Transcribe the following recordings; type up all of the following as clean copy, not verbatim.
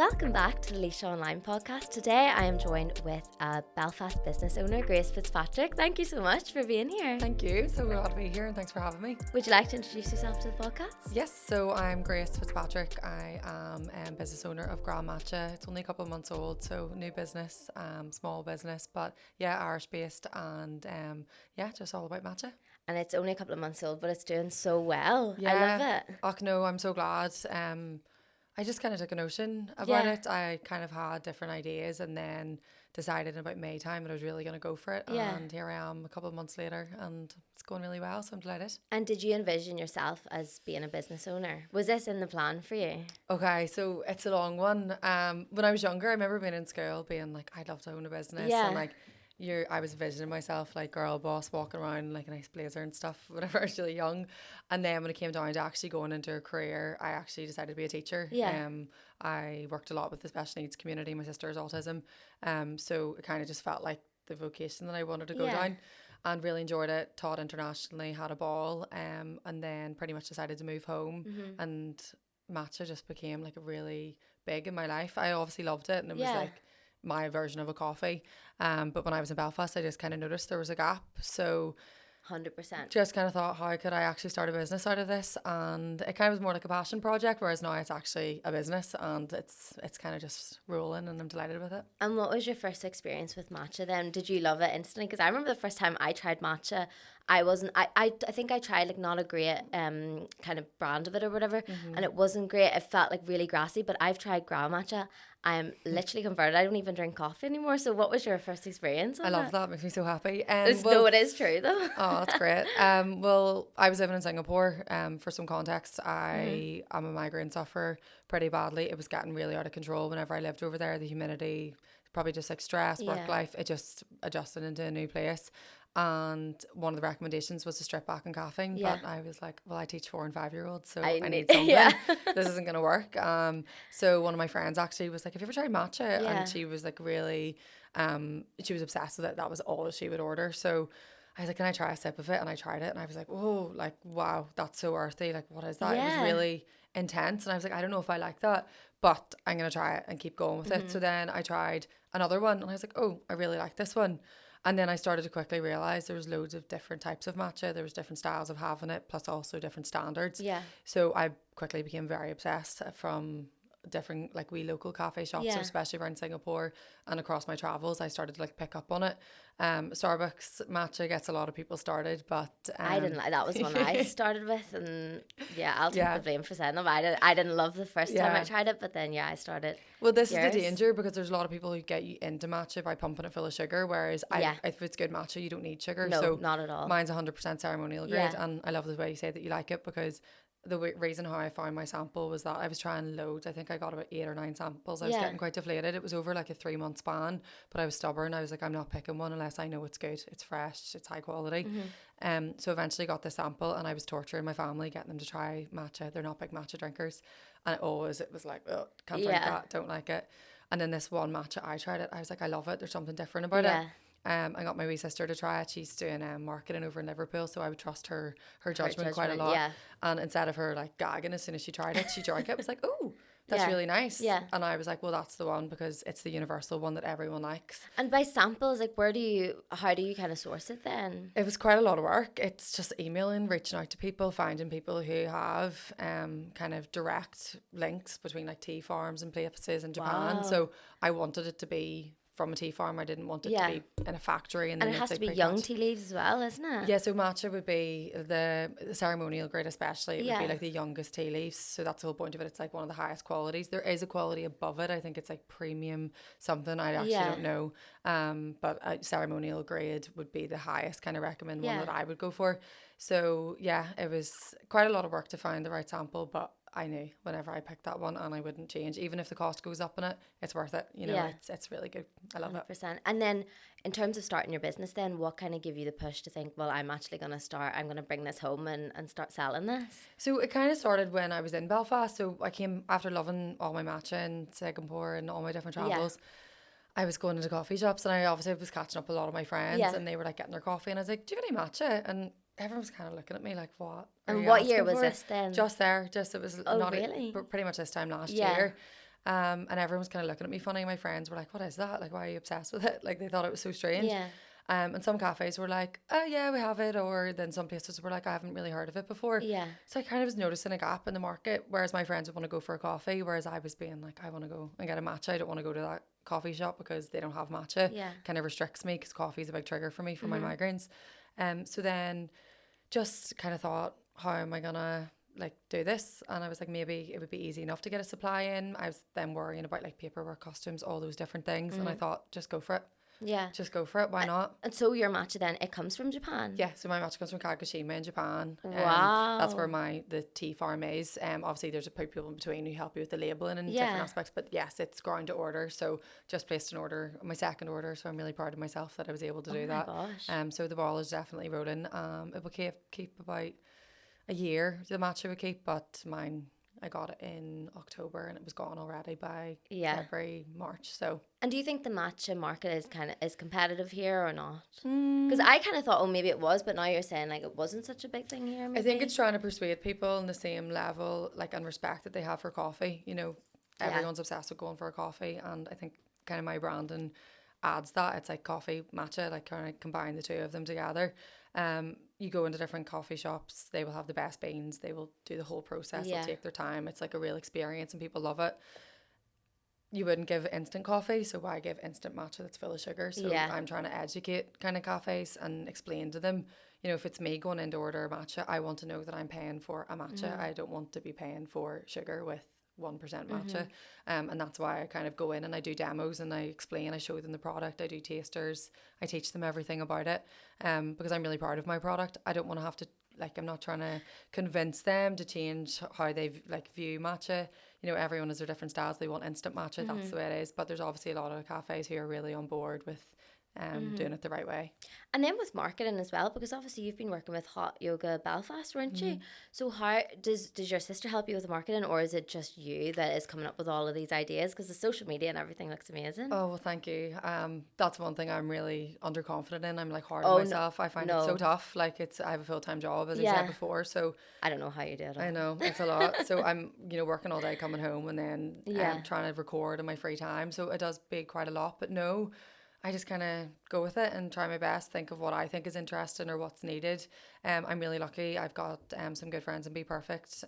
Welcome back to the Leisha Online podcast. Today I am joined with a Belfast business owner, Grá Fitzpatrick. Thank you so much for being here. Thank you. So glad to be here and thanks for having me. Would you like to introduce yourself to the podcast? Yes, so I'm Grá Fitzpatrick. I am business owner of Grá Matcha. It's only a couple of months old, so new business, small business, but yeah, Irish based and just all about matcha. And it's only a couple of months old, but it's doing so well. Yeah. I love it. Oh no, I'm so glad. I just kind of took a notion about it. I kind of had different ideas and then decided in about May time that I was really going to go for it. Yeah. And here I am a couple of months later and it's going really well, so I'm delighted. And did you envision yourself as being a business owner? Was this in the plan for you? Okay, so it's a long one. When I was younger, I remember being in school being like, I'd love to own a business. Yeah. And like, I was envisioning myself like girl boss walking around in like a nice blazer and stuff whenever I was really young. And then when it came down to actually going into a career, I actually decided to be a teacher. Yeah. I worked a lot with the special needs community. My sister has autism. So it kind of just felt like the vocation that I wanted to go down, and really enjoyed it. Taught internationally, had a ball, and then pretty much decided to move home. Mm-hmm. And matcha just became like a really big in my life. I obviously loved it, and it was like my version of a coffee. But when I was in Belfast, I just kind of noticed there was a gap. So 100%. just kind of thought, how could I actually start a business out of this? And it kind of was more like a passion project, whereas now it's actually a business and it's kind of just rolling, and I'm delighted with it. And what was your first experience with matcha then? Did you love it instantly? Because I remember the first time I tried matcha, I think I tried like not a great kind of brand of it or whatever, and it wasn't great. It felt like really grassy, but I've tried Grá Matcha. I'm literally converted. I don't even drink coffee anymore. So what was your first experience of I love it? that. It makes me so happy. No, it is true though. Oh, that's great. Well, I was living in Singapore. For some context, I am a migraine sufferer pretty badly. It was getting really out of control whenever I lived over there. The humidity, probably just like stress, work life, it just adjusted into a new place. And one of the recommendations was to strip back on caffeine, but I was like, well, I teach 4 and 5 year olds, so I need something. This isn't going to work. So one of my friends actually was like, have you ever tried matcha? And she was like really, she was obsessed with it. That was all she would order. So I was like, can I try a sip of it? And I tried it and I was like, oh, like, wow, that's so earthy. Like, what is that? It was really intense. And I was like, I don't know if I like that, but I'm going to try it and keep going with it. So then I tried another one and I was like, oh, I really like this one. And then I started to quickly realise there was loads of different types of matcha. There was different styles of having it, plus also different standards. Yeah. So I quickly became very obsessed from different like wee local cafe shops, so especially around Singapore and across my travels. I started to like pick up on it. Starbucks matcha gets a lot of people started, but I didn't like that. Was one I started with, and I'll take the blame for saying them. I didn't love the first time I tried it, but then I started. Well, this is the danger, because there's a lot of people who get you into matcha by pumping it full of sugar, whereas if it's good matcha, you don't need sugar. No, so not at all. Mine's 100% ceremonial grade, and I love the way you say that you like it, because the reason how I found my sample was that I was trying loads. I think I got about 8 or 9 samples. I was getting quite deflated. It was over like a 3-month span, but I was stubborn. I was like, I'm not picking one unless I know it's good, it's fresh, it's high quality. So eventually got the sample, and I was torturing my family, getting them to try matcha. They're not big matcha drinkers, and it was like, oh, can't drink that, don't like it. And then this one matcha, I tried it. I was like, I love it. There's something different about it. I got my wee sister to try it. She's doing marketing over in Liverpool, so I would trust her judgment quite a lot. And instead of her like gagging as soon as she tried it, she drank it. It was like, oh, that's really nice. And I was like, well, that's the one, because it's the universal one that everyone likes. And by samples, like how do you kind of source it then? It was quite a lot of work. It's just emailing, reaching out to people, finding people who have kind of direct links between like tea farms and places in Japan. So I wanted it to be from a tea farm. I didn't want it to be in a factory. And then it has to be young tea leaves as well, isn't it? Yeah, so matcha would be the ceremonial grade especially. It would be like the youngest tea leaves. So that's the whole point of it. It's like one of the highest qualities. There is a quality above it. I think it's like premium something. I actually don't know. But a ceremonial grade would be the highest kind of recommend one that I would go for. So yeah, it was quite a lot of work to find the right sample, but I knew whenever I picked that one, and I wouldn't change. Even if the cost goes up in it, it's worth it. You know, it's really good. I love 100%. It. And then in terms of starting your business then, what kind of give you the push to think, well, I'm actually going to bring this home and start selling this? So it kind of started when I was in Belfast. So I came after loving all my matcha in Singapore and all my different travels. I was going into coffee shops, and I obviously was catching up with a lot of my friends, and they were like getting their coffee, and I was like, do you have any matcha? And everyone was kind of looking at me like, what? And what year was this then? Just there. It was really? pretty much this time last year. And everyone was kind of looking at me funny. My friends were like, what is that? Like, why are you obsessed with it? Like, they thought it was so strange. Yeah. And some cafes were like, oh yeah, we have it. Or then some places were like, I haven't really heard of it before. Yeah. So I kind of was noticing a gap in the market, whereas my friends would want to go for a coffee, whereas I was being like, I want to go and get a matcha. I don't want to go to that coffee shop because they don't have matcha. Yeah. Kind of restricts me because coffee is a big trigger for me for my migraines. So then just kind of thought, how am I gonna like do this? And I was like, maybe it would be easy enough to get a supply in. I was then worrying about like paperwork, customs, all those different things. And I thought, just go for it. Yeah. Just go for it. Why not? And so your matcha then, it comes from Japan? Yeah, so my matcha comes from Kagoshima in Japan. Wow. That's where the tea farm is. Obviously there's a few people in between who help you with the labelling and different aspects. But yes, it's ground to order. So just placed an order, my second order. So I'm really proud of myself that I was able to do that. Gosh. So the ball is definitely rolling. It will keep about a year. The matcha would keep, but mine, I got it in October and it was gone already by February, March. So. And do you think the matcha market is competitive here or not? Because I kind of thought, oh, maybe it was, but now you're saying like it wasn't such a big thing here. Maybe? I think it's trying to persuade people on the same level, like, and respect that they have for coffee. You know, everyone's obsessed with going for a coffee, and I think kind of my branding adds that. It's like coffee, matcha, like kind of combine the two of them together. You go into different coffee shops, they will have the best beans, they will do the whole process, they'll take their time. It's like a real experience and people love it. You wouldn't give instant coffee, so why give instant matcha that's full of sugar? So I'm trying to educate kind of cafes and explain to them, you know, if it's me going in to order a matcha, I want to know that I'm paying for a matcha. I don't want to be paying for sugar with 1% matcha. And that's why I kind of go in and I do demos and I explain, I show them the product, I do tasters, I teach them everything about it, because I'm really proud of my product. I don't want to have to, like, I'm not trying to convince them to change how they like view matcha. You know, everyone has their different styles. They want instant matcha, that's the way it is. But there's obviously a lot of cafes who are really on board with doing it the right way. And then with marketing as well, because obviously you've been working with Hot Yoga Belfast, weren't you? So how does your sister help you with the marketing, or is it just you that is coming up with all of these ideas? Because the social media and everything looks amazing. Oh, well, thank you. That's one thing I'm really underconfident in. I'm like hard on myself. I find it so tough. Like I have a full-time job, as I said before. So I don't know how you do it. I know it's a lot. So I'm, working all day, coming home, and then trying to record in my free time. So it does be quite a lot. But no, I just kind of go with it and try my best, think of what I think is interesting or what's needed. I'm really lucky. I've got some good friends in Be Perfect.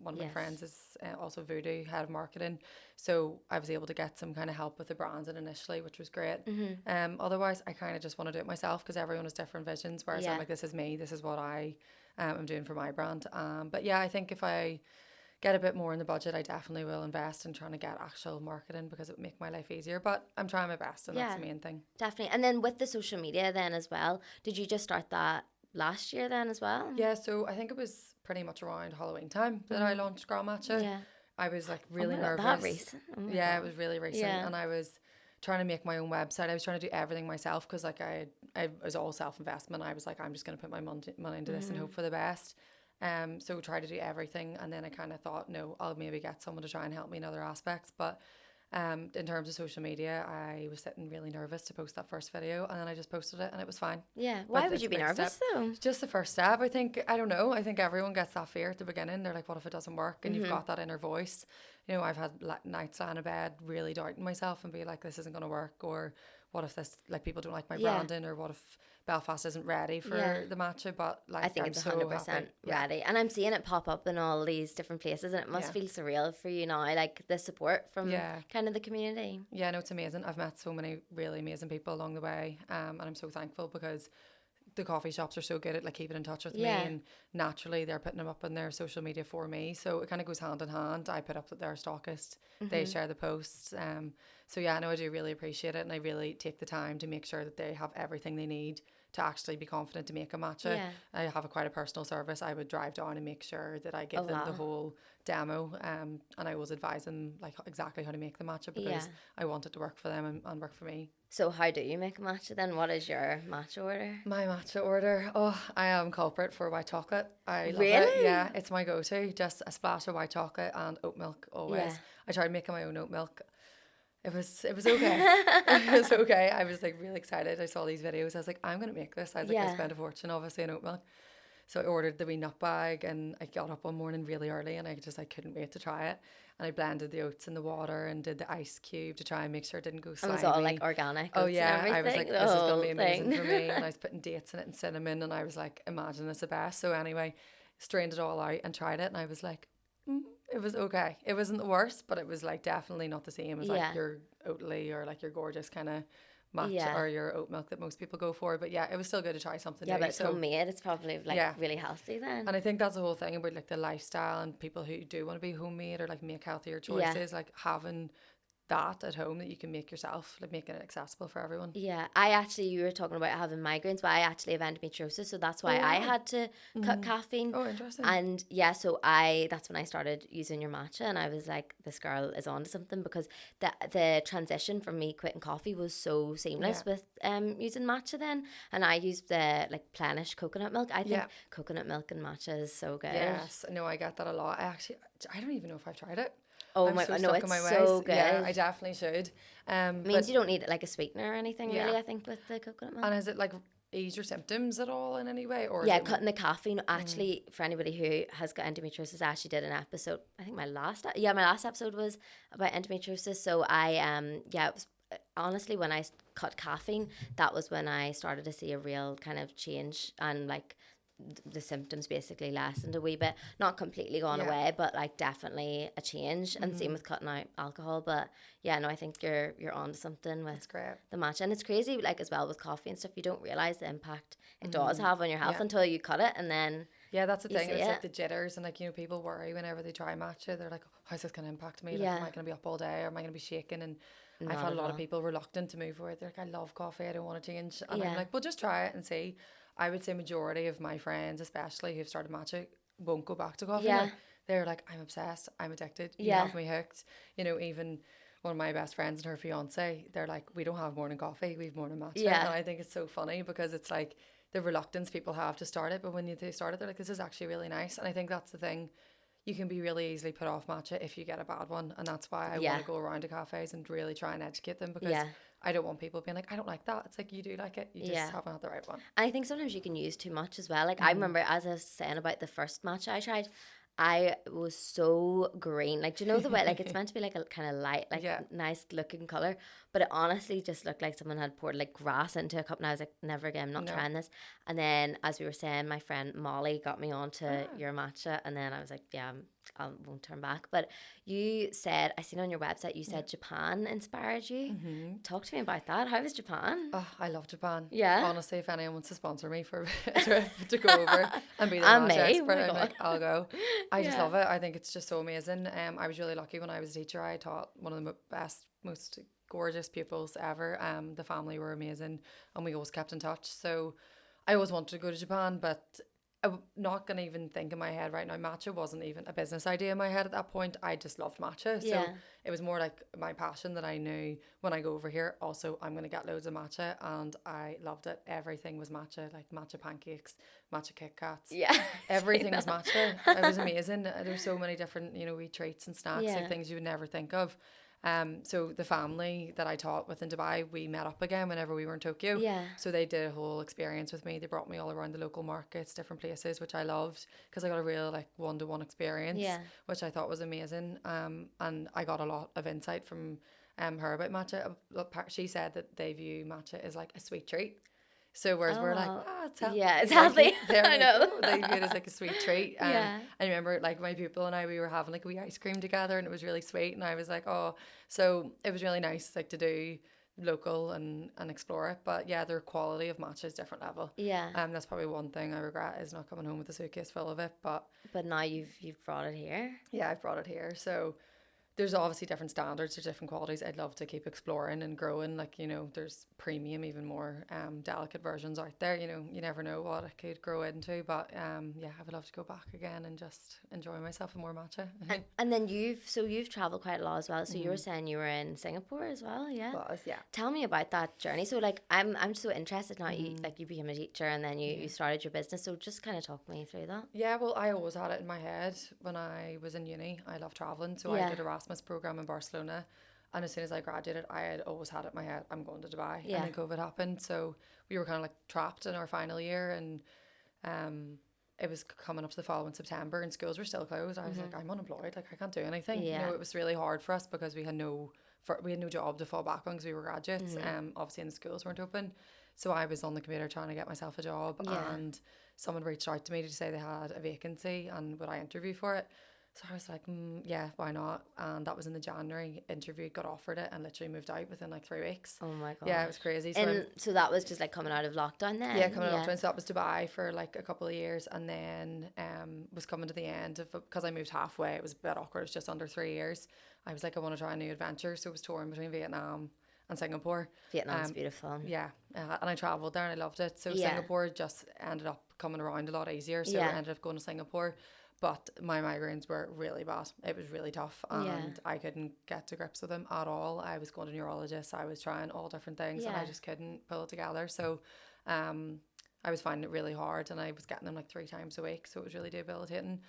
One of my friends is also Voodoo, head of marketing. So I was able to get some kind of help with the branding initially, which was great. Otherwise, I kind of just want to do it myself because everyone has different visions. Whereas I'm like, this is me. This is what I am doing for my brand. But yeah, I think if I get a bit more in the budget, I definitely will invest in trying to get actual marketing because it would make my life easier. But I'm trying my best, and that's the main thing. Definitely. And then with the social media then as well, did you just start that last year then as well? Yeah, so I think it was pretty much around Halloween time that I launched Grá Matcha. Yeah. I was like really nervous. That recent? It was really recent. Yeah. And I was trying to make my own website. I was trying to do everything myself because like I was all self-investment. I was like, I'm just going to put my money into this and hope for the best. So try to do everything, and then I kind of thought, no, I'll maybe get someone to try and help me in other aspects. But in terms of social media, I was sitting really nervous to post that first video, and then I just posted it, and it was fine. Yeah, why would you be nervous though? Just the first step. I don't know. I think everyone gets that fear at the beginning. They're like, what if it doesn't work? And you've got that inner voice. You know, I've had nights lying in bed really doubting myself and be like, this isn't going to work, or what if this, like, people don't like my branding, or what if Belfast isn't ready for the matcha? But like, I think it's 100% ready, and I'm seeing it pop up in all these different places, and it must feel surreal for you now, like the support from kind of the community. Yeah, no, it's amazing. I've met so many really amazing people along the way, and I'm so thankful because the coffee shops are so good at like keeping in touch with me, and naturally they're putting them up on their social media for me, so it kind of goes hand in hand. I put up that they're a stockist, they share the posts, so yeah, no, I do really appreciate it, and I really take the time to make sure that they have everything they need to actually be confident to make a matcha. I have quite a personal service. I would drive down and make sure that I give them the whole demo, and I always advise them like exactly how to make the matcha because I want it to work for them and work for me. So how do you make a matcha then? What is your matcha order? My matcha order? Oh, I am culprit for white chocolate. I love it. Yeah, it's my go-to. Just a splash of white chocolate and oat milk always. I tried making my own oat milk. It was okay. It was okay. I was like really excited. I saw these videos. I was like, I'm going to make this. I was like, I spent a fortune obviously on oat milk. So I ordered the wee nut bag, and I got up one morning really early, and I couldn't wait to try it. And I blended the oats in the water and did the ice cube to try and make sure it didn't go And slimy. it was all like organic Oh oats yeah, and I was everything. like, the this is gonna whole be amazing thing. for me. And I was putting dates in it and cinnamon, and I was like, imagine it's the best. So anyway, strained it all out and tried it, and I was like, it was okay. It wasn't the worst, but it was like definitely not the same as Yeah. like your Oatly or like your gorgeous kind of matcha Yeah. or your oat milk that most people go for. But yeah, it was still good to try something Yeah, new. but it's So homemade. It's probably like Yeah. really healthy then. and I think that's the whole thing about like the lifestyle and people who do want to be homemade or like make healthier Yeah. choices, like having that at home that you can make yourself, like making it accessible for everyone. Yeah, you were talking about having migraines, but I actually have endometriosis, so that's why Oh, I wow. had to cut caffeine. Oh, interesting. And yeah, so that's when I started using your matcha, and I was like, this girl is onto something, because the transition from me quitting coffee was so seamless with using matcha then, and I used the like Plenish coconut milk. I think Yeah. coconut milk and matcha is so good. Yes, no, I get that a lot. I don't even know if I've tried it. Oh I'm my so god, no, stuck it's in my so ways. good. Yeah, I definitely should. Means But you don't need it like a sweetener or anything, Yeah. really, I think, with the coconut milk. and is it like ease your symptoms at all in any way, or Yeah, is it cutting the caffeine. Actually, for anybody who has got endometriosis, I actually did an episode. I think my last episode was about endometriosis. So it was, honestly, when I cut caffeine, that was when I started to see a real kind of change, and like the symptoms basically lessened a wee bit, not completely gone Yeah. away, but like definitely a change. And same with cutting out alcohol. But yeah, no, I think you're onto something with That's great. the matcha. And it's crazy, like as well with coffee and stuff, you don't realize the impact it does have on your health Yeah. until you cut it, and then Yeah, that's the You thing. see It's like it. the jitters, and like, you know, people worry whenever they try matcha. They're like, how's this going to impact me? Like, Yeah. am I going to be up all day, or am I going to be shaking? And I've Not had a at lot all. of people reluctant to move away. They're like, I love coffee, I don't want to change. And Yeah. I'm like, well, just try it and see. I would say majority of my friends, especially who've started matcha, won't go back to coffee. Yeah. Now. They're like, I'm obsessed, I'm addicted. You Yeah. have me hooked. You know, even one of my best friends and her fiance, they're like, we don't have morning coffee, we have morning matcha. Yeah. And I think it's so funny because it's like the reluctance people have to start it, but when they start it, they're like, this is actually really nice. And I think that's the thing. You can be really easily put off matcha if you get a bad one, and that's why I Yeah. want to go around to cafes and really try and educate them, because Yeah. I don't want people being like, I don't like that. It's like, you do like it, you just Yeah. haven't had the right one. And I think sometimes you can use too much as well. Like I remember, as I was saying about the first matcha I tried, I was so green. Like, do you know the way, like it's meant to be like a kind of light, like Yeah. nice looking color, but it honestly just looked like someone had poured like grass into a cup, and I was like, never again, I'm not No. trying this. And then, as we were saying, my friend Molly got me onto Ah. your matcha, and then I was like, yeah, I won't turn back. But you said, I seen on your website, you said Japan inspired you. Talk to me about that. How was Japan? Oh, I love Japan. Yeah. Honestly, if anyone wants to sponsor me for a trip to go over and be the And matcha me, oh expert, my I'm God. like, I'll go. I just Yeah. love it. I think it's just so amazing. I was really lucky when I was a teacher. I taught one of the best, most gorgeous pupils ever. The family were amazing, and we always kept in touch. So I always wanted to go to Japan, but I'm not going to even think in my head right now. Matcha wasn't even a business idea in my head at that point. I just loved matcha. So Yeah. it was more like my passion that I knew when I go over here. Also, I'm going to get loads of matcha, and I loved it. Everything was matcha, like matcha pancakes, matcha Kit Kats. Yeah. Everything was matcha. It was amazing. There's so many different, wee treats and snacks, Yeah. like things you would never think of. So the family that I taught with in Dubai, we met up again whenever we were in Tokyo. Yeah. So they did a whole experience with me. They brought me all around the local markets, different places, which I loved, because I got a real like one-to-one experience, Yeah. which I thought was amazing. And I got a lot of insight from her about matcha. She said that they view matcha as like a sweet treat. So whereas we're like, Oh, it's healthy. yeah, it's Like, healthy. they're I like, know. "Oh," they view it as like a sweet treat. Yeah. I remember like my pupil and I, we were having like a wee ice cream together, and it was really sweet. And I was like, oh, so it was really nice like to do local and explore it. But yeah, their quality of matcha is different level. Yeah. That's probably one thing I regret, is not coming home with a suitcase full of it. But But now you've brought it here. yeah, I've brought it here. So there's obviously different standards, there's different qualities. I'd love to keep exploring and growing. Like, there's premium, even more delicate versions out there. You never know what it could grow into. But yeah, I would love to go back again and just enjoy myself with more matcha. And then you've traveled quite a lot as well. So you were saying you were in Singapore as well, yeah? Yeah. Tell me about that journey. So like I'm so interested now. You became a teacher, and then you started your business. So just kind of talk me through that. Yeah, well, I always had it in my head when I was in uni. I love traveling, so Yeah. I did a Erasmus program in Barcelona, and as soon as I graduated, I had always had it in my head, I'm going to Dubai. Yeah. And then COVID happened, so we were kind of like trapped in our final year, and it was coming up to the following September and schools were still closed. I was like, I'm unemployed. Like, I can't do anything. Yeah. You know, it was really hard for us because we had no job to fall back on because we were graduates. Obviously, and the schools weren't open. So I was on the computer trying to get myself a job, and someone reached out to me to say they had a vacancy and would I interview for it. So I was like, yeah, why not? And that was in the January interview, got offered it, and literally moved out within like 3 weeks. Oh my god. Yeah, it was crazy. And so that was just like coming out of lockdown then? Yeah, coming out of lockdown. So that was Dubai for like a couple of years, and then was coming to the end of, because I moved halfway, it was a bit awkward. It was just under 3 years. I was like, I want to try a new adventure. So it was touring between Vietnam and Singapore. Vietnam's beautiful. Yeah, and I travelled there and I loved it. So Singapore just ended up coming around a lot easier. So I ended up going to Singapore. But my migraines were really bad. It was really tough, and I couldn't get to grips with them at all. I was going to neurologists. I was trying all different things, and I just couldn't pull it together. So I was finding it really hard, and I was getting them like 3 times a week. So it was really debilitating.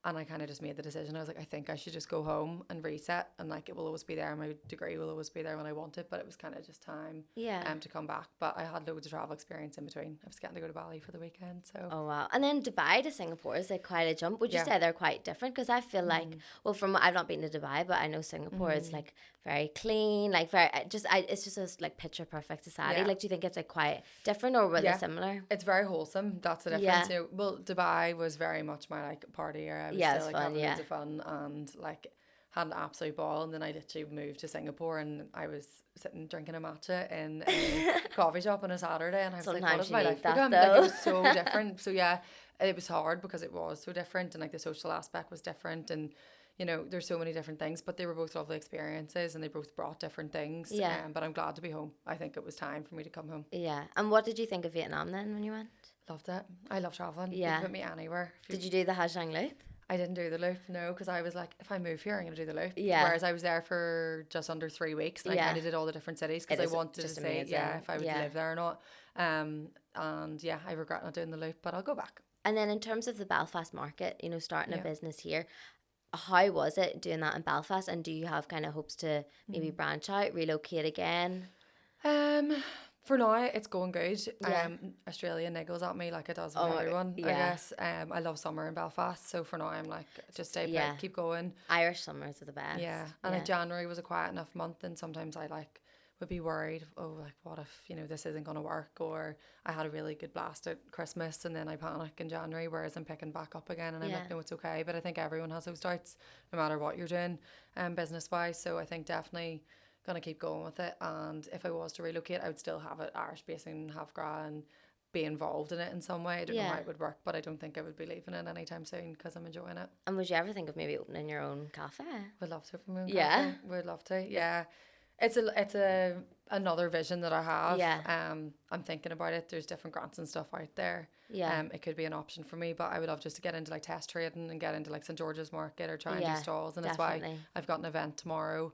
And I kind of just made the decision. I was like, I think I should just go home and reset, and like it will always be there. My degree will always be there when I want it, but it was kind of just time to come back. But I had loads of travel experience in between. I was getting to go to Bali for the weekend. So oh wow. And then Dubai to Singapore is like quite a jump. Would you say they're quite different? Because I feel like, well, from I've not been to Dubai, but I know Singapore is like very clean, like very it's just a like picture perfect society. Like, do you think it's like quite different, or were they similar? It's very wholesome. That's the difference. You know, well, Dubai was very much my like party area. I was still like fun, having loads of fun and like had an absolute ball. And then I literally moved to Singapore, and I was sitting drinking a matcha in a coffee shop on a Saturday, and I was like, what has my life become? Like, it was so different. So yeah, it was hard because it was so different, and like the social aspect was different, and you know, there's so many different things, but they were both lovely experiences, and they both brought different things. Yeah. But I'm glad to be home. I think it was time for me to come home. Yeah. And what did you think of Vietnam then when you went? Loved it. I love traveling. Yeah. You can put me anywhere. Did you do the Ha Giang Loop? I didn't do the loop, no, because I was like, if I move here, I'm going to do the loop. Yeah. Whereas I was there for just under 3 weeks, and I kind of did all the different cities because I wanted to say, if I would live there or not. And yeah, I regret not doing the loop, but I'll go back. And then in terms of the Belfast market, you know, starting a business here, how was it doing that in Belfast? And do you have kind of hopes to maybe branch out, relocate again? For now, it's going good. Australia niggles at me like it does with everyone, I guess. I love summer in Belfast, so for now I'm like, just stay put, keep going. Irish summers are the best. Yeah, and like January was a quiet enough month, and sometimes I like would be worried, like what if, you know, this isn't going to work, or I had a really good blast at Christmas and then I panic in January, whereas I'm picking back up again, and I'm like, no, it's okay. But I think everyone has those doubts no matter what you're doing business wise, so I think definitely gonna keep going with it. And if I was to relocate, I would still have it Irish based and have Grá and be involved in it in some way. I don't know how it would work, but I don't think I would be leaving it anytime soon because I'm enjoying it. And would you ever think of maybe opening your own cafe? Would love to open my own cafe. Would love to. Yeah, it's another vision that I have. I'm thinking about it. There's different grants and stuff out there. It could be an option for me, but I would love just to get into like test trading and get into like St. George's Market or try and do stalls. And that's why I've got an event tomorrow,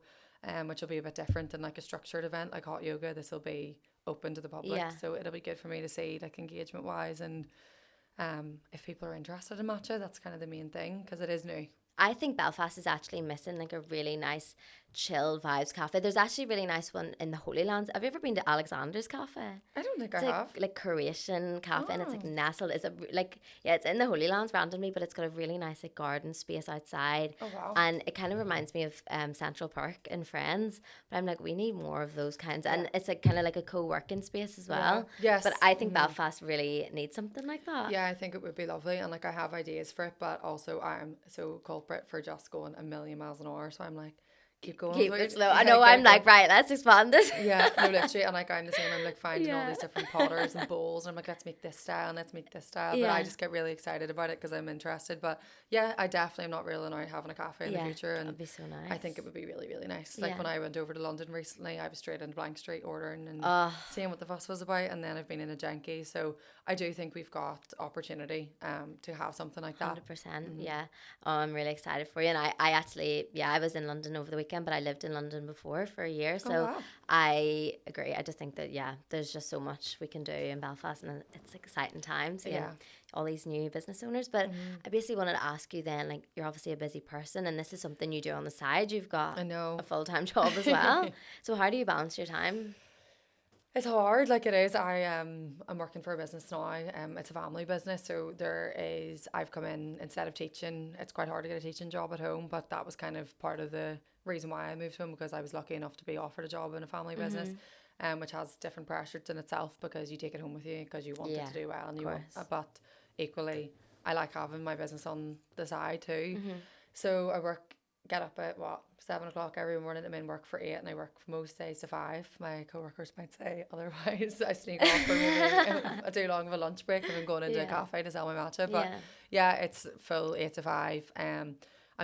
which will be a bit different than like a structured event like hot yoga. This will be open to the public, so it'll be good for me to see like engagement wise, and if people are interested in matcha, that's kind of the main thing because it is new. I think Belfast is actually missing like a really nice chill vibes cafe. There's actually a really nice one in the Holy Lands. Have you ever been to Alexander's Cafe? I don't think it's I have. Like Croatian cafe, and it's like nestled. It's it's in the Holy Lands randomly, but it's got a really nice like garden space outside. Oh wow! And it kind of reminds me of Central Park and Friends. But I'm like, we need more of those kinds, and it's like kind of like a co-working space as well. Yes. But I think Belfast really needs something like that. Yeah, I think it would be lovely, and like I have ideas for it, but also I'm so culprit for just going a million miles an hour. So I'm like, keep going. Keep it slow. I know, I'm like, right, let's expand this. Yeah, no, literally. And like, I'm the same. I'm like finding all these different potters and bowls. And I'm like, let's make this style and let's make this style. But I just get really excited about it because I'm interested. But yeah, I definitely am not ruling out having a cafe in the future. And that'd be so nice. I think it would be really, really nice. Like when I went over to London recently, I was straight into Blank Street ordering and seeing what the fuss was about. And then I've been in a Janky. So I do think we've got opportunity to have something like that. 100%. Yeah. Oh, I'm really excited for you. And I actually, I was in London over the weekend, but I lived in London before for a year. So I agree. I just think that, there's just so much we can do in Belfast, and it's exciting times. All these new business owners. But I basically wanted to ask you then, like, you're obviously a busy person, and this is something you do on the side. You've got a full-time job as well. So how do you balance your time? It's hard, like it is. I'm working for a business now. It's a family business, so I've come in instead of teaching. It's quite hard to get a teaching job at home, but that was kind of part of the reason why I moved home, because I was lucky enough to be offered a job in a family business, which has different pressures in itself because you take it home with you because you want it Yeah, to do well and of you want. course. But equally, I like having my business on the side too. So I get up at 7 o'clock every morning. I'm in work for 8, and I work most days to 5. My co-workers might say otherwise. I sneak off for maybe a too long of a lunch break if I'm going into a cafe to sell my matcha. But yeah, it's full 8 to 5. I'm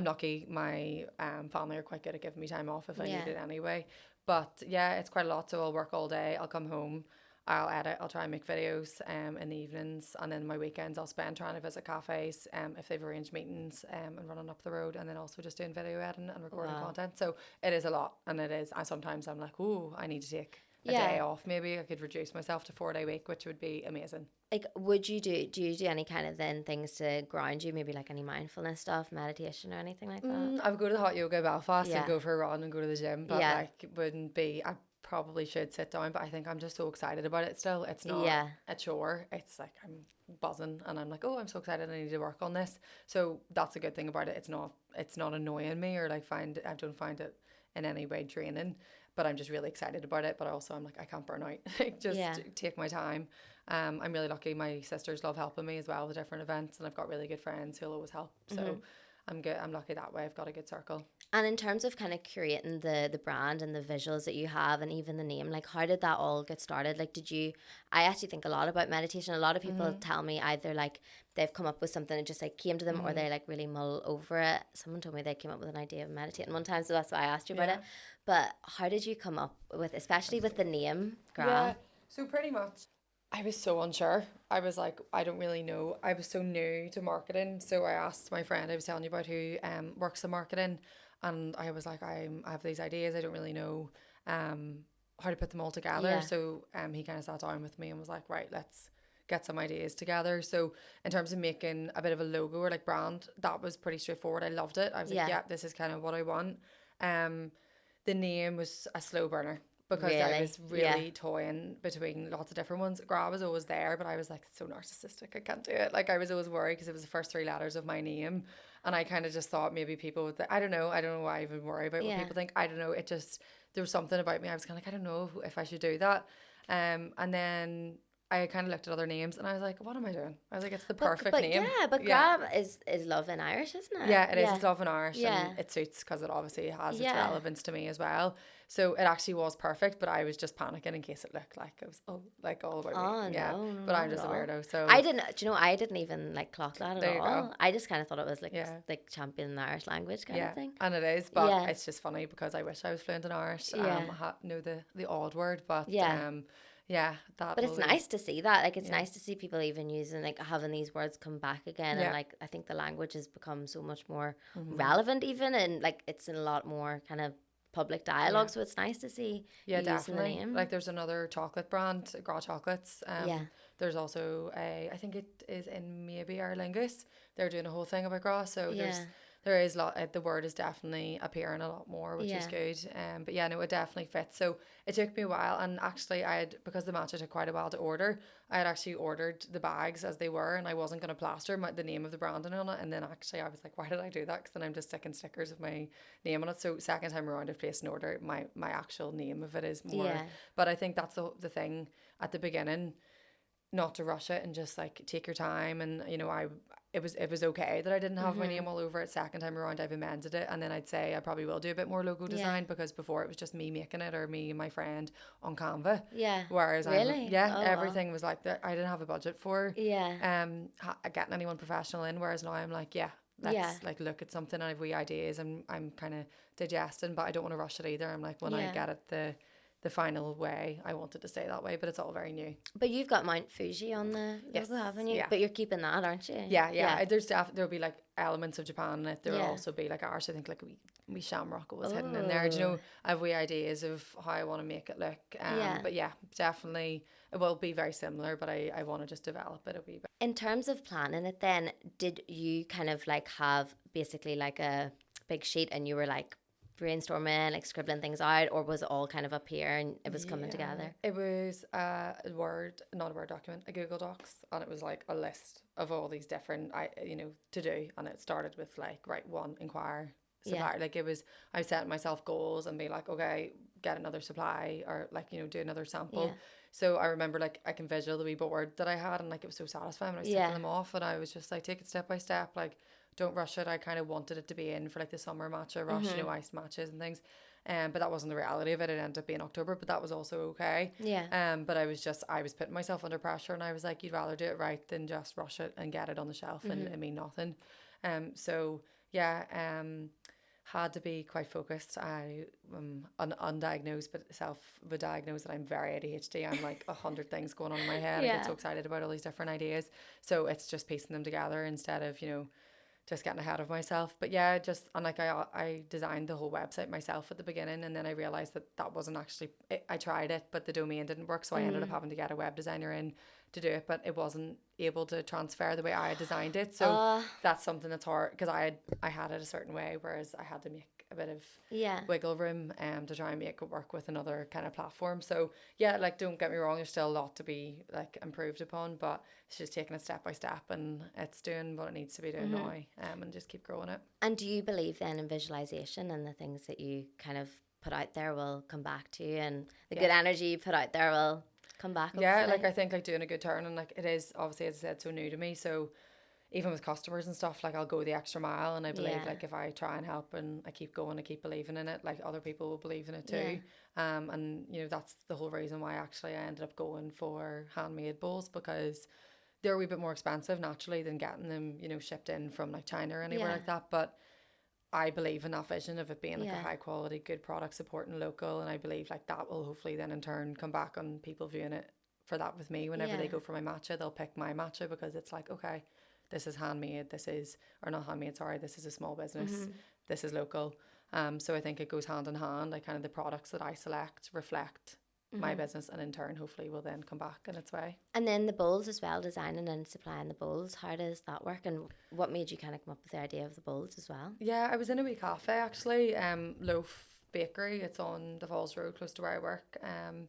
lucky my family are quite good at giving me time off if I need it anyway. But yeah, it's quite a lot. So I'll work all day. I'll come home. I'll edit, I'll try and make videos in the evenings, and then my weekends I'll spend trying to visit cafes if they've arranged meetings and running up the road, and then also just doing video editing and recording content. So it is a lot, and it is. Sometimes I'm like, oh, I need to take a day off. Maybe I could reduce myself to 4-day week, which would be amazing. Like, do you do any kind of then things to ground you, maybe like any mindfulness stuff, meditation or anything like that? I would go to the hot yoga Belfast and go for a run and go to the gym, but like it wouldn't be. I probably should sit down, but I think I'm just so excited about it still. It's not a chore. It's like I'm buzzing and I'm like, oh, I'm so excited, I need to work on this. So that's a good thing about it. It's not annoying me, or like I don't find it in any way draining, but I'm just really excited about it. But also I'm like, I can't burn out. Like, just take my time. I'm really lucky. My sisters love helping me as well with different events, and I've got really good friends who'll always help. So I'm good. I'm lucky that way. I've got a good circle. And in terms of kind of creating the brand and the visuals that you have and even the name, like how did that all get started? Like I actually think a lot about meditation. A lot of people tell me either like they've come up with something that just like came to them or they like really mull over it. Someone told me they came up with an idea of meditating one time, so that's why I asked you about it. But how did you come up with, especially with the name, Grá? Yeah, so pretty much I was so unsure. I was like, I don't really know. I was so new to marketing. So I asked my friend I was telling you about who works in marketing, and I was like, I have these ideas. I don't really know how to put them all together. Yeah. So he kind of sat down with me and was like, right, let's get some ideas together. So in terms of making a bit of a logo or like brand, that was pretty straightforward. I loved it. I was like, yeah, this is kind of what I want. The name was a slow burner, because I was really toying between lots of different ones. Grá was always there, but I was like, it's so narcissistic, I can't do it. Like, I was always worried because it was the first 3 letters of my name, and I kind of just thought maybe people would I don't know why I even worry about what people think. I don't know, it just, there was something about me, I was kind of like, I don't know if I should do that. And then I kind of looked at other names and I was like, what am I doing? I was like, it's the perfect name. Yeah, but Grá is love in Irish, isn't it? Yeah, it is. It's love in Irish, and it suits because it obviously has its relevance to me as well. So it actually was perfect, but I was just panicking in case it looked like it was all about me. No, but I'm just a weirdo. So I didn't even like clock that at there all. I just kind of thought it was like champion the Irish language kind of thing. And it is, but it's just funny because I wish I was fluent in Irish. I know the odd word, but but it's nice to see that. Like, it's nice to see people even using, like, having these words come back again. And like, I think the language has become so much more relevant even, and like it's in a lot more kind of public dialogue. So it's nice to see definitely the name. Like, there's another chocolate brand, Grá Chocolates. There's also I think it is in maybe Aer Lingus. They're doing a whole thing about Grá. So there is a lot. The word is definitely appearing a lot more, which is good. But yeah, no, it definitely fits. So it took me a while, and actually because the matcha took quite a while to order, I had actually ordered the bags as they were, and I wasn't going to plaster the name of the branding on it. And then actually I was like, why did I do that? Because then I'm just sticking stickers of my name on it. So second time around, I've placed an order. My actual name of it is more. Yeah. But I think that's the thing at the beginning, not to rush it and just like take your time. And it was okay that I didn't have my name all over it. Second time around, I've amended it, and then I'd say I probably will do a bit more logo design, because before it was just me making it, or me and my friend on Canva. Yeah. Whereas everything was like that. I didn't have a budget for getting anyone professional in. Whereas now I'm like, let's like look at something. I have wee ideas, and I'm kind of digesting, but I don't want to rush it either. I'm like, when I get it the final way, I want it to stay that way, but it's all very new. But you've got Mount Fuji on the logo, haven't you? Yeah. But you're keeping that, aren't you? Yeah. There'll be like elements of Japan in it. There will also be like ours. I think like we shamrock was hidden in there. Do you know, I have wee ideas of how I want to make it look. But yeah, definitely it will be very similar, but I want to just develop it a wee bit. In terms of planning it then, did you kind of like have basically like a big sheet and you were like brainstorming, like scribbling things out, or was it all kind of up here and it was coming together? It was not a Word document, a Google Docs, and it was like a list of all these different, to do, and it started with like, right, one, inquire supplier. Like it was, I set myself goals and be like, okay, get another supply, or like, do another sample. Yeah. So I remember like I can visual the wee board that I had, and like it was so satisfying when I was taking them off, and I was just like, take it step by step, like don't rush it. I kind of wanted it to be in for like the summer matcha rush, iced matches and things. But that wasn't the reality of it. It ended up being October, but that was also okay. Yeah. But I was putting myself under pressure, and I was like, you'd rather do it right than just rush it and get it on the shelf and it mean nothing. So yeah, had to be quite focused. I undiagnosed, but would diagnose that I'm very ADHD. I'm like 100 things going on in my head. I get so excited about all these different ideas. So it's just piecing them together instead of, just getting ahead of myself. But yeah, I designed the whole website myself at the beginning, and then I realized that wasn't actually I tried it, but the domain didn't work, so I ended up having to get a web designer in to do it, but it wasn't able to transfer the way I had designed it. So that's something that's hard, because I had it a certain way, whereas I had to make a bit of wiggle room to try and make it work with another kind of platform. So yeah, like, don't get me wrong, there's still a lot to be like improved upon, but it's just taking it step by step, and it's doing what it needs to be doing now, and just keep growing it. And do you believe then in visualization, and the things that you kind of put out there will come back to you, and the good energy you put out there will come back? Yeah, like I think like doing a good turn, and like it is obviously, as I said, so new to me. So even with customers and stuff, like I'll go the extra mile, and I believe like if I try and help and I keep going, I keep believing in it, like other people will believe in it too. And that's the whole reason why actually I ended up going for handmade bowls, because they're a wee bit more expensive naturally than getting them shipped in from like China or anywhere like that. But I believe in that vision of it being like a high quality, good product, supporting local, and I believe like that will hopefully then in turn come back on people viewing it for that with me. Whenever they go for my matcha, they'll pick my matcha, because it's like, okay, this is handmade, this is a small business, this is local. So I think it goes hand in hand, like kind of the products that I select reflect my business, and in turn hopefully will then come back in its way. And then the bowls as well, designing and supplying the bowls, how does that work, and what made you kind of come up with the idea of the bowls as well? Yeah, I was in a wee cafe actually, Loaf Bakery. It's on the Falls Road close to where I work, and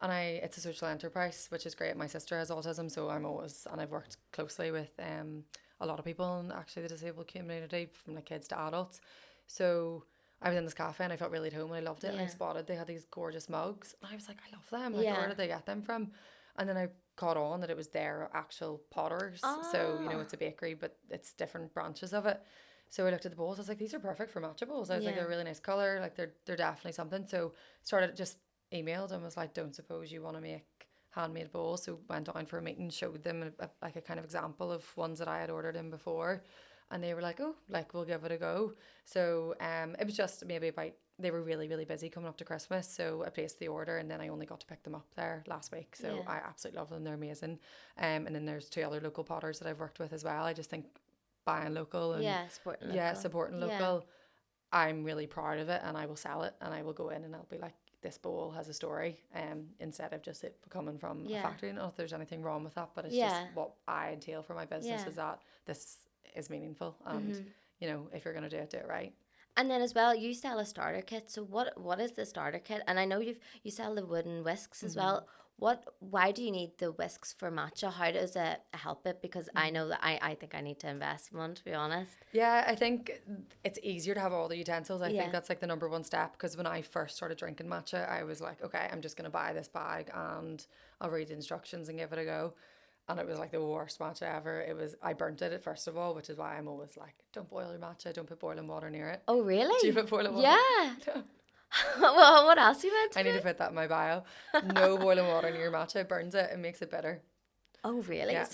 it's a social enterprise, which is great. My sister has autism, so I've worked closely with a lot of people in actually the disabled community, from like kids to adults. So I was in this cafe and I felt really at home, and I loved it. And I spotted they had these gorgeous mugs, and I was like, I love them. Like, where did they get them from? And then I caught on that it was their actual potters. So it's a bakery, but it's different branches of it. So I looked at the bowls. I was like, these are perfect for matcha bowls. I was like, they're a really nice color. Like they're definitely something. So started just emailed and was like, don't suppose you want to make handmade bowls? So went down for a meeting, showed them like a kind of example of ones that I had ordered in before. And they were like, oh, like, we'll give it a go. So it was just maybe they were really, really busy coming up to Christmas. So I placed the order, and then I only got to pick them up there last week. So I absolutely love them. They're amazing. And then there's 2 other local potters that I've worked with as well. I just think buying local and supporting local. I'm really proud of it, and I will sell it, and I will go in and I'll be like, this bowl has a story, instead of just it coming from a factory. Not if there's anything wrong with that, but it's just what I entail for my business is that this is meaningful, and if you're going to do it right. And then as well, you sell a starter kit. So what is the starter kit? And I know you sell the wooden whisks as well. Why do you need the whisks for matcha? How does it help it? Because I know that I think I need to invest in one, to be honest. Yeah, I think it's easier to have all the utensils. I think that's like the number one step, because when I first started drinking matcha, I was like, okay, I'm just going to buy this bag and I'll read the instructions and give it a go. And it was like the worst matcha ever. I burnt it first of all, which is why I'm always like, don't boil your matcha, don't put boiling water near it. Oh, really? Do you put boiling water? Yeah. Well, what else you meant to I need to put that in my bio. No boiling water near your matcha. It burns it. It makes it bitter. Oh, really? Yeah,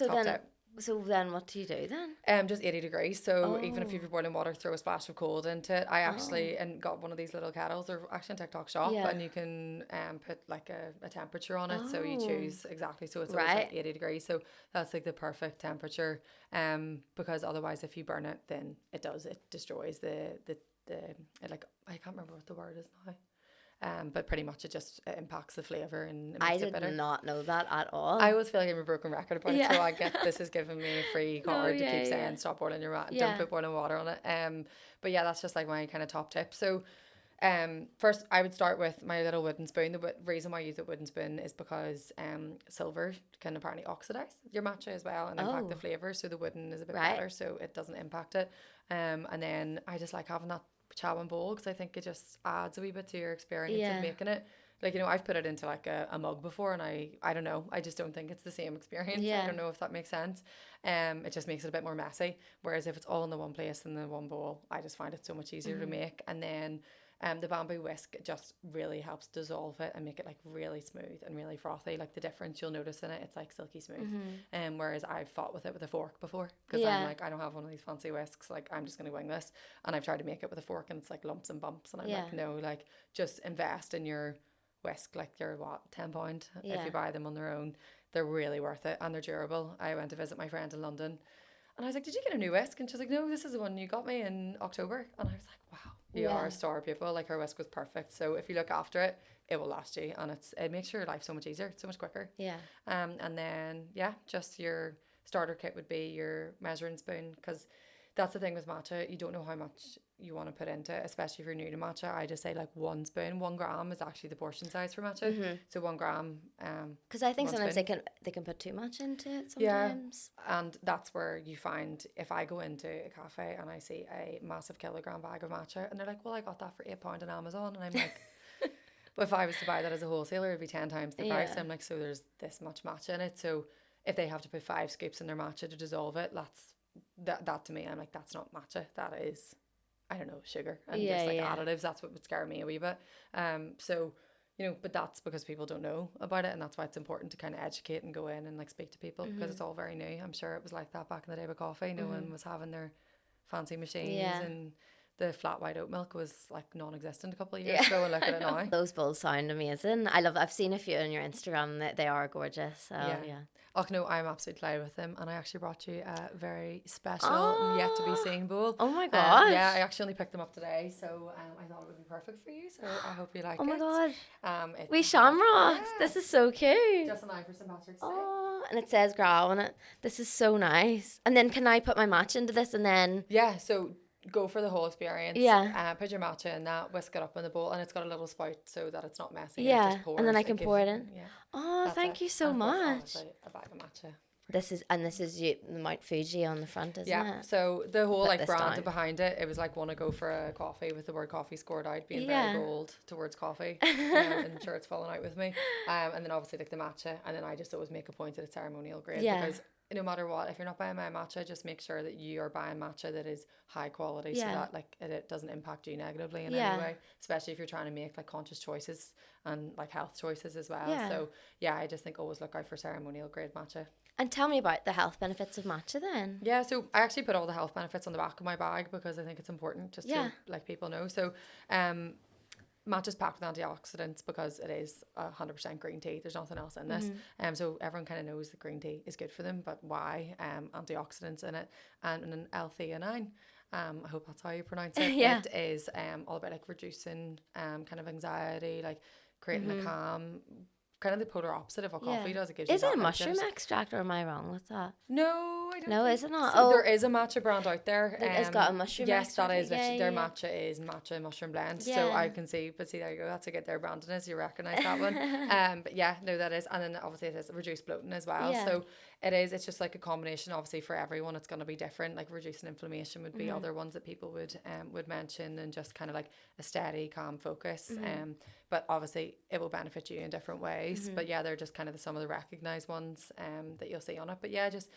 So then what do you do then? Just 80 degrees. So even if you've boiling water, throw a splash of cold into it. I actually got one of these little kettles. They're actually in TikTok shop, and you can put like a temperature on it. So you choose exactly. So it's always like 80 degrees. So that's like the perfect temperature. Because otherwise, if you burn it, then it destroys the like, I can't remember what the word is now. But pretty much it just impacts the flavour and it makes it bitter. I did not know that at all. I always feel like I'm a broken record about it, so I get this is giving me a free card to keep saying stop boiling your don't put boiling water on it. But yeah, that's just like my kind of top tip. So First, I would start with my little wooden spoon. The reason why I use a wooden spoon is because silver can apparently oxidize your matcha as well and impact the flavour. So the wooden is a bit better, so it doesn't impact it. And then I just like having that chow bowl because I think it just adds a wee bit to your experience of making it. Like, you know, I've put it into like a mug before and I don't know, I just don't think it's the same experience. I don't know if that makes sense. It just makes it a bit more messy. Whereas if it's all in the one place in the one bowl, I just find it so much easier to make. And then the bamboo whisk just really helps dissolve it and make it like really smooth and really frothy. Like the difference you'll notice in it, it's like silky smooth. Whereas I've fought with it with a fork before because I'm like, I don't have one of these fancy whisks. Like I'm just going to wing this. And I've tried to make it with a fork and it's like lumps and bumps. And I'm like, no, like just invest in your whisk. Like they're £10 if you buy them on their own. They're really worth it and they're durable. I went to visit my friend in London and I was like, did you get a new whisk? And she was like, no, this is the one you got me in October. And I was like, wow, you are a star, people. Like her whisk was perfect. So if you look after it, it will last you and it makes your life so much easier. It's so much quicker. And then just your starter kit would be your measuring spoon because that's the thing with matcha. You don't know how much you want to put into it, especially if you're new to matcha. I just say like 1 spoon. 1 gram is actually the portion size for matcha. So 1 gram. Because I think sometimes they can put too much into it sometimes. Yeah, and that's where you find if I go into a cafe and I see a massive kilogram bag of matcha and they're like, well, I got that for £8 on Amazon, and I'm like, but if I was to buy that as a wholesaler, it'd be 10 times the price. I'm like, so there's this much matcha in it. So if they have to put 5 scoops in their matcha to dissolve it, that to me, I'm like, that's not matcha. That is, I don't know, sugar and just like additives. That's what would scare me a wee bit. So, you know, but that's because people don't know about it, and that's why it's important to kind of educate and go in and like speak to people because it's all very new. I'm sure it was like that back in the day with coffee. No one was having their fancy machines and the flat white oat milk was like non-existent a couple of years ago, and look at it now. Those bowls sound amazing. I've seen a few on your Instagram. They are gorgeous. So Oh no, I'm absolutely delighted with them, and I actually brought you a very special yet to be seen bowl. Oh my gosh! Yeah, I actually only picked them up today, so I thought it would be perfect for you. So I hope you like it. Oh my god! We shamrocks. This is so cute. Just an eye for St. Patrick's Day. Oh, and it says Grá on it. This is so nice. And then can I put my matcha into this and then? Yeah. So go for the whole experience. Yeah. Put your matcha in that, whisk it up in the bowl, and it's got a little spout so that it's not messy. Yeah. Just pours, and then I can pour it in. Yeah. Oh, thank you so much. A bag of matcha. This is the Mount Fuji on the front, isn't it? Yeah. So the whole like brand behind it was like, want to go for a coffee with the word coffee scored out, being very bold towards coffee. I'm sure it's fallen out with me. And then obviously like the matcha, and then I just always make a point that it's ceremonial grade because no matter what, if you're not buying my matcha, just make sure that you are buying matcha that is high quality so that like it doesn't impact you negatively in any way, especially if you're trying to make like conscious choices and like health choices as well. So I just think always look out for ceremonial grade matcha. And tell me about the health benefits of matcha then. Yeah, so I actually put all the health benefits on the back of my bag because I think it's important just to like people know. So matcha's packed with antioxidants because it is 100% green tea. There's nothing else in this. So everyone kind of knows that green tea is good for them, but why? Antioxidants in it and an L-theanine. I hope that's how you pronounce it. It is all about like reducing kind of anxiety, like creating a calm, kind of the polar opposite of what coffee does. It gives is you it a mushroom extract or am I wrong with that? No, I don't. No, is it not? So there is a matcha brand out there. It's got a mushroom extract. Yes, that is. Their matcha is matcha mushroom blend. So I can see, but see, there you go. That's a good their branding is. You recognise that one. But yeah, no, that is. And then obviously it is reduced bloating as well. So it is. It's just like a combination. Obviously for everyone, it's going to be different. Like reducing inflammation would be other ones that people would mention, and just kind of like a steady, calm focus. But obviously it will benefit you in different ways. But yeah, they're just kind of some of the recognised ones that you'll see on it. But yeah, just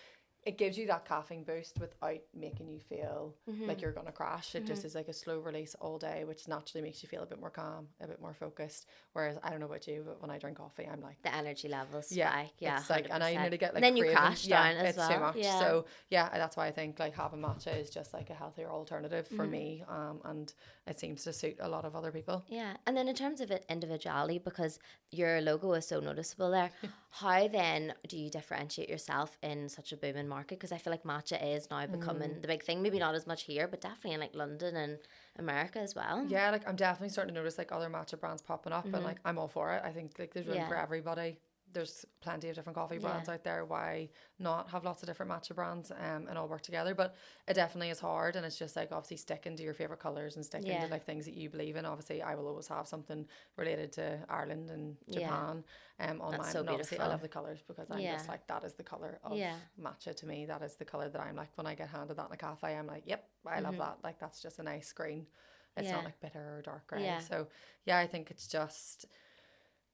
it gives you that caffeine boost without making you feel like you're going to crash. It just is like a slow release all day, which naturally makes you feel a bit more calm, a bit more focused. Whereas I don't know about you, but when I drink coffee, I'm like the energy levels spike. Yeah, it's like, and I nearly get like and then craving. You crash down as well. It's too much. So yeah, that's why I think like having matcha is just like a healthier alternative for me, and it seems to suit a lot of other people. Yeah, and then in terms of it individuality, because your logo is so noticeable there, how then do you differentiate yourself in such a booming market? Because I feel like matcha is now becoming the big thing. Maybe not as much here, but definitely in like London and America as well. Yeah, like I'm definitely starting to notice like other matcha brands popping up, and like I'm all for it. I think like there's room for everybody there's plenty of different coffee brands out there. Why not have lots of different matcha brands and all work together? But it definitely is hard, and it's just like obviously sticking to your favorite colors and sticking to like things that you believe in. Obviously I will always have something related to Ireland and Japan on mine. So and obviously beautiful. I love the colors because I'm just like, that is the color of matcha to me. That is the color that I'm like, when I get handed that in a cafe, I'm like, yep, I love that. Like that's just a nice green. It's not like bitter or dark grey. So yeah, I think it's just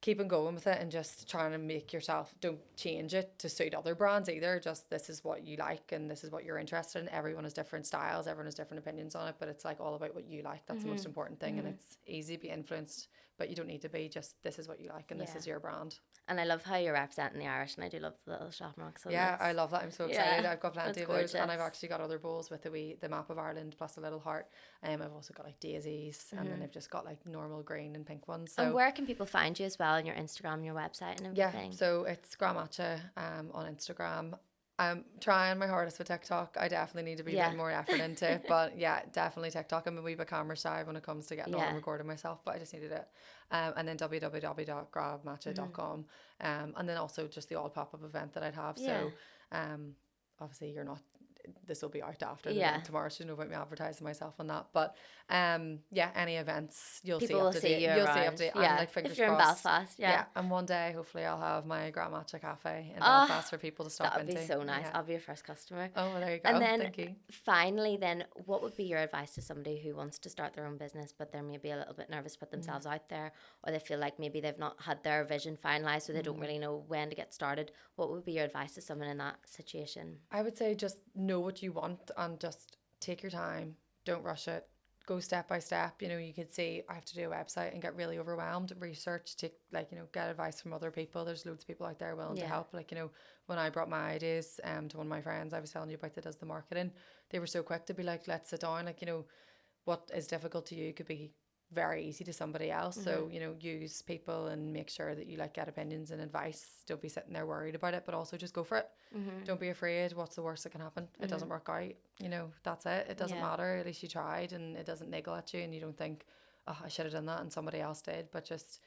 keeping going with it and just trying to make yourself, don't change it to suit other brands either. Just this is what you like and this is what you're interested in. Everyone has different styles, everyone has different opinions on it, but it's like all about what you like. That's the most important thing. And it's easy to be influenced, but you don't need to be. Just this is what you like and this is your brand. And I love how you're representing the Irish, and I do love the little shop marks. So I love that. I'm so excited. I've got plenty of those, and I've actually got other bowls with the map of Ireland plus a little heart. I've also got like daisies, and then I've just got like normal green and pink ones. So. And where can people find you as well on your Instagram, your website and everything? Yeah, so it's Grá Matcha on Instagram. I'm trying my hardest with TikTok. I definitely need to be a bit more effort into it. But yeah, definitely TikTok. I'm a wee bit camera shy when it comes to getting on and recording myself, but I just needed it. And then www.gramatcha.com. And then also just the all pop-up event that I'd have. So obviously you're not, this will be out after the event tomorrow, so you know about me advertising myself on that. But any events you'll People will see you around. And like fingers if you're crossed, in Belfast, and one day hopefully I'll have my Grá Matcha cafe in Belfast for people to stop into. That would be so nice. I'll be your first customer. Oh, well, there you go. And then thank you. Finally, then what would be your advice to somebody who wants to start their own business, but they're maybe a little bit nervous to put themselves out there, or they feel like maybe they've not had their vision finalized, so they don't really know when to get started? What would be your advice to someone in that situation? I would say just know what you want and just take your time. Don't rush it. Go step by step. You know, you could say I have to do a website and get really overwhelmed. Research, take get advice from other people. There's loads of people out there willing to help. Like, you know, when I brought my ideas to one of my friends I was telling you about that does the marketing, they were so quick to be like, let's sit down. Like, you know, what is difficult to you could be very easy to somebody else. So, you know, use people and make sure that you get opinions and advice. Don't be sitting there worried about it, but also just go for it. Don't be afraid. What's the worst that can happen? It doesn't work out. You know, that's it. It doesn't matter. At least you tried, and it doesn't niggle at you and you don't think, oh, I should have done that and somebody else did. But just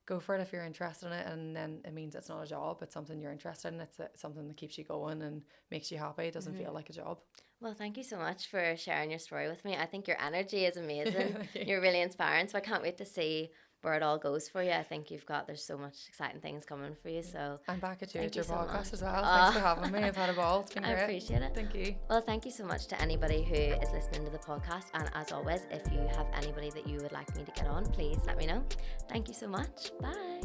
go for it if you're interested in it, and then it means it's not a job. It's something you're interested in. It's something that keeps you going and makes you happy. It doesn't feel like a job. Well, thank you so much for sharing your story with me. I think your energy is amazing. You're really inspiring, so I can't wait to see where it all goes for you. I think there's so much exciting things coming for you. So I'm back at your podcast as well. Thanks for having me. I've had a ball. It's been great. I appreciate it. Thank you. Well, thank you so much to anybody who is listening to the podcast. And as always, if you have anybody that you would like me to get on, please let me know. Thank you so much. Bye.